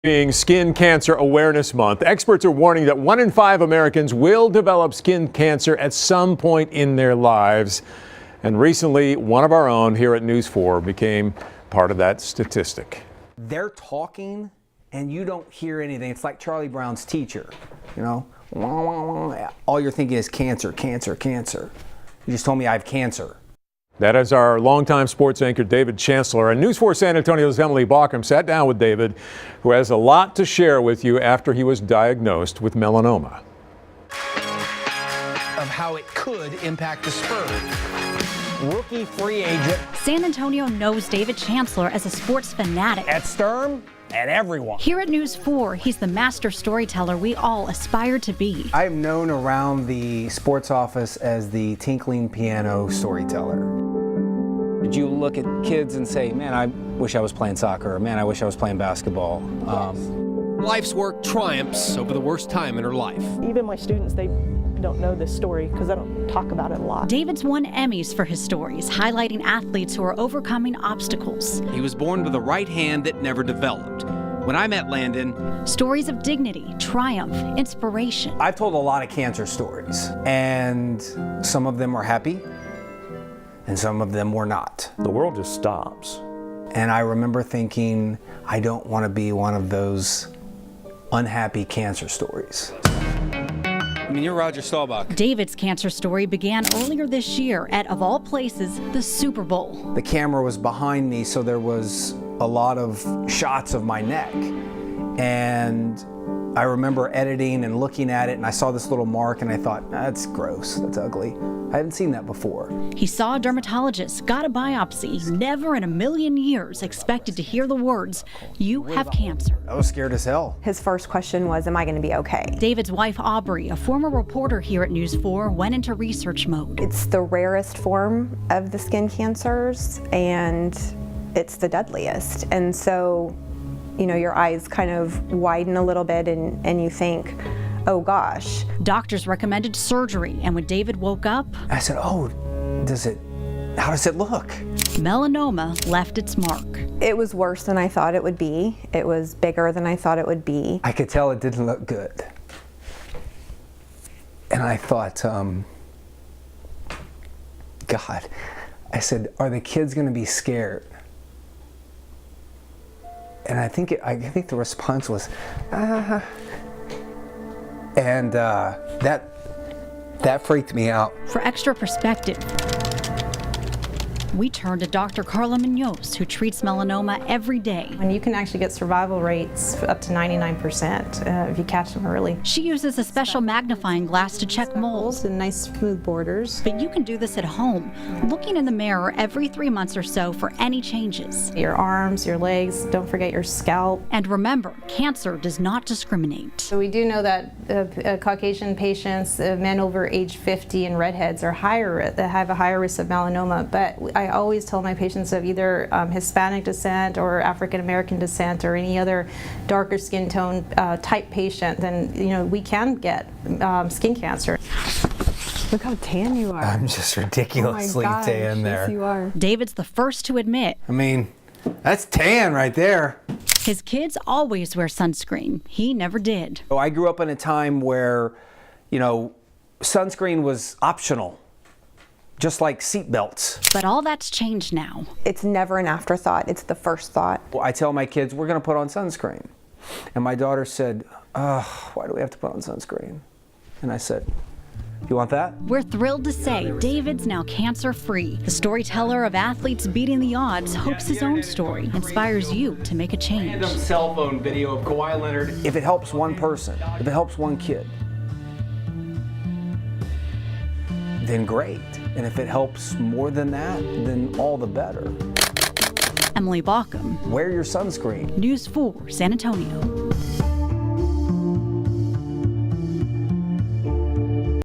Being Skin Cancer Awareness Month, experts are warning that 1 in 5 Americans will develop skin cancer at some point in their lives. And recently, one of our own here at News 4 became part of that statistic. They're talking and you don't hear anything. It's like Charlie Brown's teacher, you know? All you're thinking is cancer, cancer, cancer. You just told me I have cancer. That is our longtime sports anchor, David Chancellor. And News 4 San Antonio's Emily Baucum sat down with David, who has a lot to share with you after he was diagnosed with melanoma. Of how it could impact the Spurs. Rookie free agent. San Antonio knows David Chancellor as a sports fanatic. At Sturm, at everyone. Here at News 4, he's the master storyteller we all aspire to be. I'm known around the sports office as the tinkling piano storyteller. Did you look at kids and say, man, I wish I was playing soccer, or man, I wish I was playing basketball? Life's work triumphs over the worst time in her life. Even my students, they don't know this story because I don't talk about it a lot. David's won Emmys for his stories, highlighting athletes who are overcoming obstacles. He was born with a right hand that never developed. When I met Landon, stories of dignity, triumph, inspiration. I've told a lot of cancer stories, and some of them were happy, and some of them were not. The world just stops. And I remember thinking, I don't want to be one of those unhappy cancer stories. I mean, you're Roger Staubach. David's cancer story began earlier this year at, of all places, the Super Bowl. The camera was behind me, so there was a lot of shots of my neck. And I remember editing and looking at it, and I saw this little mark, and I thought, that's gross, that's ugly. I hadn't seen that before. He saw a dermatologist, got a biopsy, never in a million years expected to hear the words, "You have cancer." I was scared as hell. His first question was, am I going to be okay? David's wife, Aubrey, a former reporter here at News 4, went into research mode. It's the rarest form of the skin cancers, and it's the deadliest. And so, you know, your eyes kind of widen a little bit and you think, oh gosh. Doctors recommended surgery, and when David woke up, I said, oh, how does it look? Melanoma left its mark. It was worse than I thought it would be. It was bigger than I thought it would be. I could tell it didn't look good. And I thought, God, I said, are the kids gonna be scared? And I think the response was, and that freaked me out. For extra perspective, we turned to Dr. Carla Munoz, who treats melanoma every day. And you can actually get survival rates up to 99% if you catch them early. She uses a special magnifying glass to check moles. And nice smooth borders. But you can do this at home, looking in the mirror every 3 months or so for any changes. Your arms, your legs, don't forget your scalp. And remember, cancer does not discriminate. So we do know that Caucasian patients, men over age 50 and redheads are higher, that have a higher risk of melanoma, but I always tell my patients of either Hispanic descent or African American descent or any other darker skin tone type patient, then we can get skin cancer. Look how tan you are. I'm just ridiculously tan there. Yes, you are. David's the first to admit. I mean, that's tan right there. His kids always wear sunscreen. He never did. So I grew up in a time where, sunscreen was optional. Just like seat belts. But all that's changed now. It's never an afterthought, it's the first thought. I tell my kids, we're gonna put on sunscreen. And my daughter said, why do we have to put on sunscreen? And I said, you want that? We're thrilled to say David's now cancer-free. The storyteller of athletes beating the odds hopes his own story inspires you to make a change. random cell phone video of Kawhi Leonard. If it helps one person, if it helps one kid, then great. And if it helps more than that, then all the better. Emily Baucum. Wear your sunscreen. News 4, San Antonio.